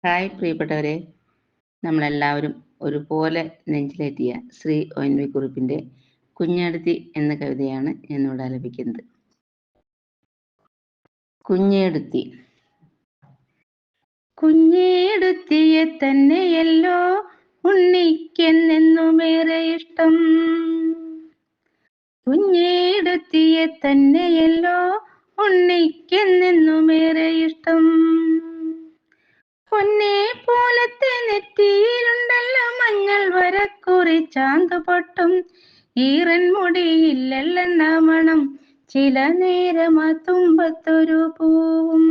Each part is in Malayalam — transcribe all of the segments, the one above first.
ഹായ് പ്രിയപ്പെട്ടവരെ, നമ്മളെല്ലാവരും ഒരുപോലെ നെഞ്ചിലേറ്റിയ ശ്രീ ഒ.എൻ.വി. കുറുപ്പിൻ്റെ കുഞ്ഞേടത്തി എന്ന കവിതയാണ് ഞാനിവിടെ ആലപിക്കുന്നത്. കുഞ്ഞേടത്തി. കുഞ്ഞേടത്തിയെ തന്നെയല്ലോ ഉണ്ണിക്കെന്നെന്നുമേറെ ഇഷ്ടം. കുഞ്ഞേടത്തിയെ തന്നെയല്ലോ ഉണ്ണിക്കെന്നെന്നുമേറെ ഇഷ്ടം. പൊന്നെ പോലത്തെ നെറ്റിയിലുണ്ടല്ലോ മഞ്ഞൾ വരക്കുറി ചാന്തുപൊട്ടും. ഈറൻ മുടിയില്ലെണ്ണ മണം, ചില നേരമാ തുമ്പത്തൊരു പൂവും.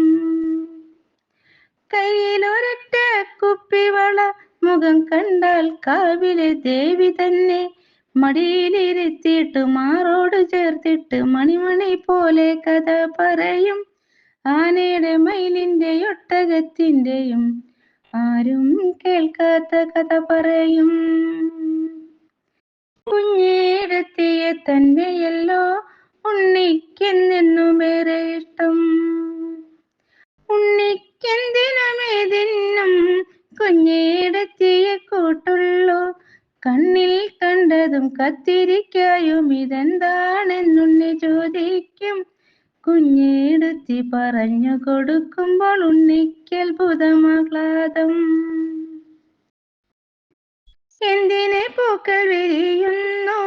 കയ്യിലൊരൊറ്റ കുപ്പിവള, മുഖം കണ്ടാൽ കാവിലെ ദേവി തന്നെ. മടിയിലിരുത്തിയിട്ട് മാറോട് ചേർത്തിട്ട് മണിമണി പോലെ കഥ പറയും. ആനയുടെ മയിലിന്റെ ഒട്ടകത്തിന്റെയും ആരും കേൾക്കാത്ത കഥ പറയും. കുഞ്ഞേടത്തിയെ തന്നെയല്ലോ ഉണ്ണിക്കെന്നെന്നുമേറെ ഇഷ്ടം. ഉണ്ണിക്കെന്തിനുമേതിന്നും കുഞ്ഞേടത്തിയെ കൂട്ടുള്ളൂ. കണ്ണിൽ കണ്ടതും കത്തിരിക്കായും ഇതെന്താണെന്നുണ്ണി ചോദിക്കും. കുഞ്ഞേടത്തി പറഞ്ഞു കൊടുക്കുമ്പോൾ ഉണ്ണിക്കത്ഭുതമാഹ്ലാദം. എന്തിനെ പൂക്കൾ വിരിയുന്നു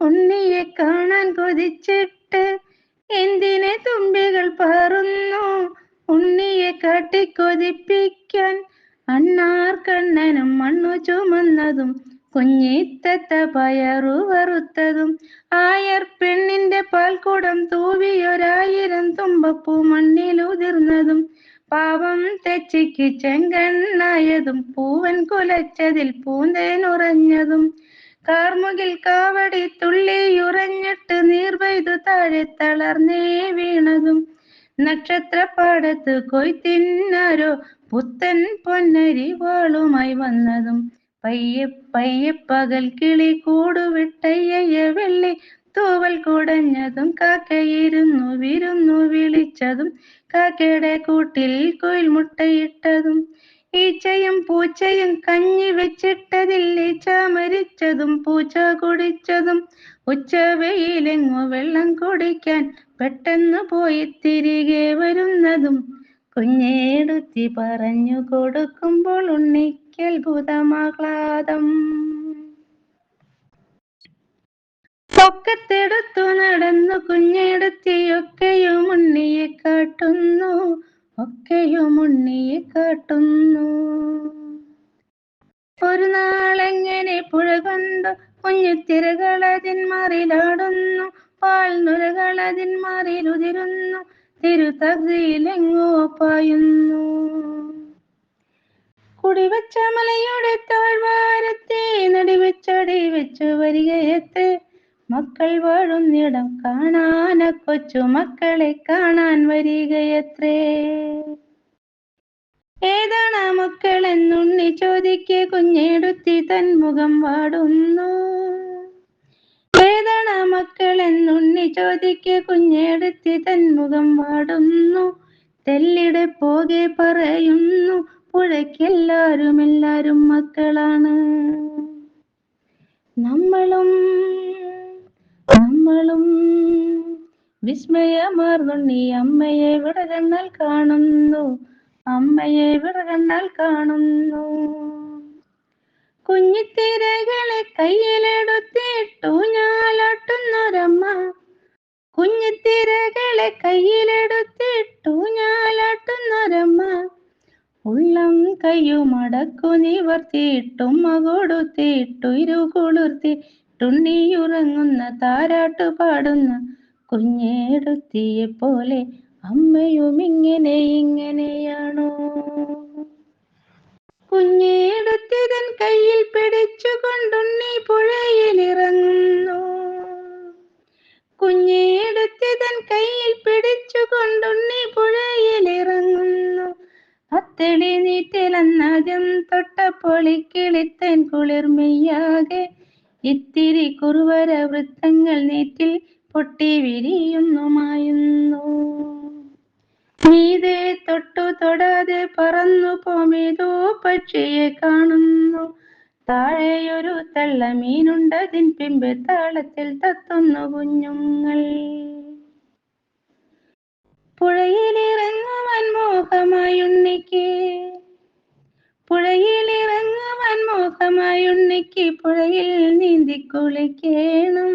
ഉണ്ണിയെ കാണാൻ കൊതിച്ചിട്ട്. എന്തിനെ തുമ്പികൾ പാറുന്നു ഉണ്ണിയെ കാട്ടിക്കൊതിപ്പിക്കാൻ. അണ്ണാർ കണ്ണനും മണ്ണു ചുമന്നതും കുഞ്ഞിത്തത്ത പയറു വറുത്തതും. ആയർ പെണ്ണിന്റെ പാൽക്കുടം തൂവിയൊരായിരം തുമ്പപ്പൂ മണ്ണിലുതിർന്നതും. പാവം തെച്ചിക്ക് ചെങ്കണ്ണായതും പൂവൻ കുലച്ചതിൽ പൂന്തേനുറഞ്ഞതും. കാർമുകിൽ കാവടി തുള്ളിയുറഞ്ഞിട്ട് നീർവെയ്തു താഴെ തളർന്നേ വീണതും. നക്ഷത്രപ്പാടത്ത് കൊയ്ത്തിന്നാരോ പുത്തൻ പൊന്നരി വാളുമായി വന്നതും. പയ്യെ പയ്യെ പകൽ കിളി കൂടുവിട്ടയ്യ വെള്ളി തൂവൽ കുടഞ്ഞതും. കാക്കയിരുന്നു വിരുന്നു വിളിച്ചതും, കാക്കയുടെ കൂട്ടിൽ കുയിൽ മുട്ടയിട്ടതും. ഈച്ചയും പൂച്ചയും കഞ്ഞി വെച്ചിട്ടതിൽ ഈച്ച മരിച്ചതും പൂച്ച കുടിച്ചതും. ഉച്ചവെയിലെങ്ങോ വെള്ളം കുടിക്കാൻ പെട്ടെന്ന് പോയി തിരികെ വരുന്നതും. കുഞ്ഞേടത്തി പറഞ്ഞു കൊടുക്കുമ്പോൾ ഉണ്ണിക്കത്ഭുതമാഹ്ലാദം. പൊക്കത്തെടുത്തു നടന്നു കുഞ്ഞേടത്തിയൊക്കെയും ഉണ്ണിയെ കാട്ടുന്നു, ഒക്കെയും ഉണ്ണിയെ കാട്ടുന്നു. ഒരു നാളെങ്ങനെ പുഴ കൊണ്ടു കുഞ്ഞുതിരകളതിന്മാറിലാടുന്നു. പാൽനുരകളതിന്മാറിലുതിരുന്നു, തിരുതകയിലെങ്ങോ പായുന്നു. കുടിവച്ച മലയുടെ താഴ്വാരത്തെ നടിവെച്ചടി വെച്ചു വരികയത്രേ. മക്കൾ വാഴുന്നിടം കാണാന കൊച്ചു മക്കളെ കാണാൻ വരികയത്രേ. ഏതാണ് മക്കളെന്നുണ്ണി ചോദിക്കെ കുഞ്ഞേടത്തി തൻ മുഖം വാടുന്നു. ഏതാണ് മക്കളെന്നുണ്ണി ചോദിക്കെ കുഞ്ഞേടത്തി തൻ മുഖം വാടുന്നു. തെല്ലിടെ പോകെ പറയുന്നു, പുഴയ്ക്കെല്ലാരും മക്കളാണ്. നമ്മളും വിസ്മയമാർന്നുണ്ണി അമ്മയെ വിടകണ്ണാൽ കാണുന്നു, അമ്മയെ വിടകണ്ണാൽ കാണുന്നു. കുഞ്ഞിത്തിരകളെ കയ്യിലെടുത്തിട്ടു ഞാലാട്ടുന്നൊരമ്മ, കുഞ്ഞിത്തിരകളെ കയ്യിലെടുത്തിട്ടു ഞാലാട്ടുന്നൊരമ്മ. ഉള്ളം കയ്യുമടക്കു നിവർത്തിയിട്ടും കൊടുത്തിട്ടു ഇരുകുളിർത്തിട്ടുണ്ണിയുറങ്ങുന്ന താരാട്ടു പാടുന്ന കുഞ്ഞേടത്തിയെ പോലെ അമ്മയും ഇങ്ങനെയാണോ. കുഞ്ഞേടത്തി തൻ കയ്യിൽ പിടിച്ചുകൊണ്ടുണ്ണി പുഴയിലിറങ്ങുന്നു. കുഞ്ഞേടത്തി തൻ കയ്യിൽ പിടിച്ചുകൊണ്ടുണ്ണി പുഴയിലിറങ്ങുന്നു. അത്തളി നീറ്റിലെന്നാദ്യം തൊട്ടപ്പൊളിക്കിളിത്തൻ കുളിർമെയ്യാകെ. ഇത്തിരി കുറുവര വൃത്തങ്ങൾ നീറ്റിൽ പൊട്ടി വിരിയുന്നു മായുന്നു. മീതെ തൊട്ടു തൊടാതെ പറന്നു പോമേതോ പക്ഷിയെ കാണുന്നു. താഴെയൊരു തള്ള മീനുണ്ടതിൻ പിമ്പ് താളത്തിൽ തത്തുന്നു കുഞ്ഞുങ്ങൾ. പുഴയിലിറങ്ങുവാൻ മോഹമായുണ്ണിക്ക്, പുഴയിലിറങ്ങുവാൻ മോഹമായുണ്ണിക്ക്, പുഴയിൽ നീന്തി കുളിക്കേണം.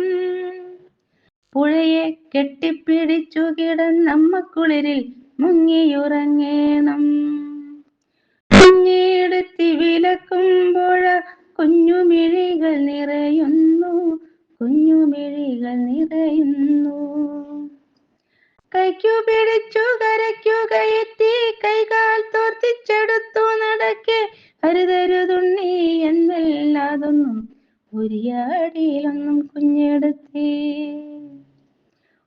പുഴയെ കെട്ടിപ്പിടിച്ചു കിടന്നമ്മ കുളിരിൽ മുങ്ങിയുറങ്ങേണം. കുഞ്ഞിയെടുത്തി വിലക്കുമ്പോഴ കുഞ്ഞുമിഴികൾ നിറയുന്നു, കുഞ്ഞുമിഴികൾ നിറയുന്നു. കൈക്കു പിടിച്ചു കരയ്ക്കു കയറ്റി കൈകാൽ തോർത്തിച്ചെടുത്തു നടക്കെ, അരുതരുതുണ്ണി എന്നല്ലാതൊന്നും ഉരിയാടിയിലൊന്നും കുഞ്ഞെടുത്തേ.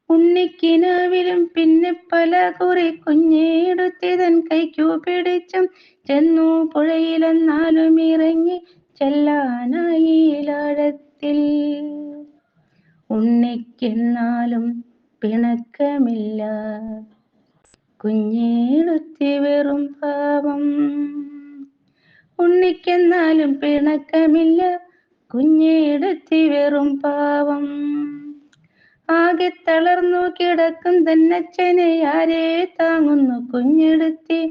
ഉണ്ണിക്കിനാവിലും പിന്നെ പല കുറി കുഞ്ഞെടുത്തിതൻ കൈക്കു പിടിച്ചും ചെന്നു പുഴയിലെന്നാലും ഇറങ്ങി ചെല്ലാനായിലാഴത്തിൽ. ഉണ്ണിക്കെന്നാലും പിണക്കമില്ല, കുഞ്ഞെടുത്തി വെറും പാവം. ഉണ്ണിക്കെന്നാലും പിണക്കമില്ല, കുഞ്ഞെടുത്തി വെറും പാവം. ആകെ തളർന്നു കിടക്കും തന്നച്ഛനെ ആരെ താങ്ങുന്നു കുഞ്ഞെടുത്തി.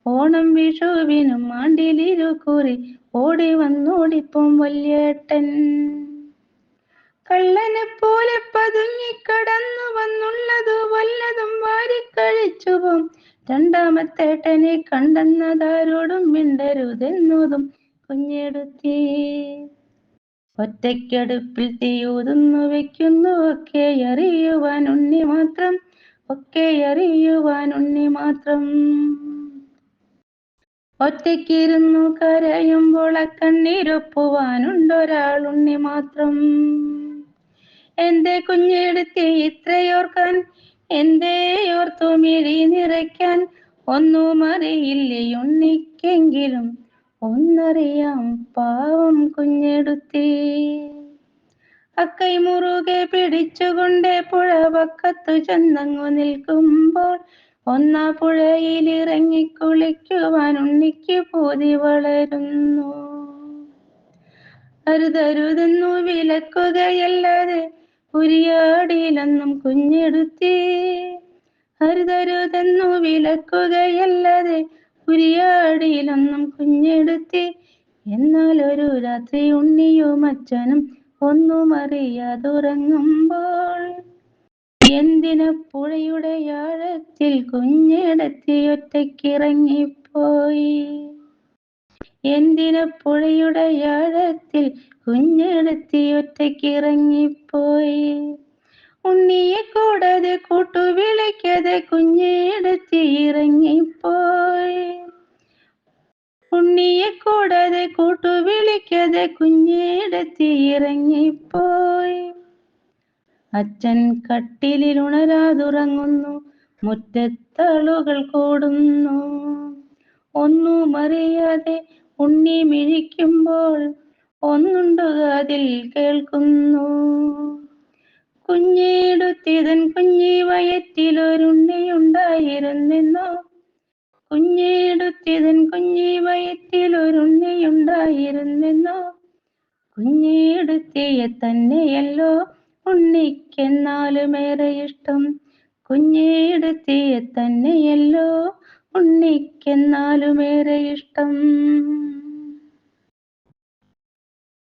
ഓണം വിഷുവിനും ആണ്ടിലിരുകുറി ഓടി വന്നോടിപ്പോം വല്യേട്ടൻ. കള്ളനെ പോലെ പതുങ്ങിക്കടന്നു വന്നുള്ളതു വല്ലതും വാരിക്കഴിച്ചുപോം. രണ്ടാമത്തേട്ടനെ കണ്ടെന്നതാരോടും മിണ്ടരുതെന്നതും കുഞ്ഞെടുത്തി. ഒറ്റയ്ക്കടുപ്പിൽ തീയൂതുന്നു വെക്കുന്നു, ഒക്കെ അറിയുവാൻ ഉണ്ണി മാത്രം, ഒക്കെ അറിയുവാൻ ഉണ്ണി മാത്രം. ഒറ്റയ്ക്കിരുന്നു കരയുമ്പോൾ അക്കണ്ണീരൊപ്പുവാനുണ്ടൊരാൾ ഉണ്ണി മാത്രം. എന്റെ കുഞ്ഞെടുത്തി ഇത്രയോർക്കാൻ, എന്തേ ഓർത്തു മിഴി നിറയ്ക്കാൻ, ഒന്നും അറിയില്ലേ ഉണ്ണിക്കെങ്കിലും ഒന്നറിയാം പാവം കുഞ്ഞെടുത്തി. അക്കൈ മുറുകെ പിടിച്ചുകൊണ്ട് പുഴവക്കത്തു ചെന്നങ്ങു നിൽക്കുമ്പോൾ ഒന്നാ പുഴയിലിറങ്ങി കുളിക്കുവാൻ ഉണ്ണിക്ക് പൂതി വളരുന്നു. അരുതരുതെന്നു വിലക്കുകയല്ലാതെ ഉരിയാടിയിലൊന്നും കുഞ്ഞെടുത്തി. അരുതരുതെന്നു വിലക്കുകയല്ലാതെ ഉരിയാടിയിലൊന്നും കുഞ്ഞെടുത്തി. എന്നാൽ ഒരു രാത്രി ഉണ്ണിയും അച്ഛനും ഒന്നും അറിയാതുറങ്ങുമ്പോൾ എന്തിന പുഴയുടെ ആഴത്തിൽ കുഞ്ഞെടുത്തി ഒറ്റയ്ക്കിറങ്ങിപ്പോയി. എന്തിന പുഴയുടെ ആഴത്തിൽ കുഞ്ഞെടുത്തി ഒറ്റയ്ക്കിറങ്ങിപ്പോയി. ഉണ്ണിയെ കൂടാതെ കൂട്ടുവിളിക്കാതെ കുഞ്ഞെടുത്തി ഇറങ്ങിപ്പോയി. ഉണ്ണിയെ കൂടാതെ കൂട്ടുവിളിക്കാതെ കുഞ്ഞെടുത്തി ഇറങ്ങിപ്പോയി. അച്ഛൻ കട്ടിലിൽ ഉണരാതുറങ്ങുന്നു, മുറ്റത്താളുകൾ കൂടുന്നു. ഒന്നും അറിയാതെ ഉണ്ണി മിഴിക്കുമ്പോൾ ഒന്നുണ്ട് കാതിൽ കേൾക്കുന്നു. കുഞ്ഞെടുത്തിതൻ കുഞ്ഞി വയറ്റിലൊരുണ്ണിയുണ്ടായിരുന്നെന്നോ, കുഞ്ഞെടുത്തിതൻ കുഞ്ഞി വയറ്റിലൊരുണ്ണിയുണ്ടായിരുന്നെന്നോ. കുഞ്ഞെടുത്തിയെ തന്നെയല്ലോ ഉണ്ണിക്കെന്നാലുമേറെ ഇഷ്ടം, കുഞ്ഞെടുത്തിയെ തന്നെയല്ലോ ഉണ്ണിക്കെന്നാലുമേറെ ഇഷ്ടം.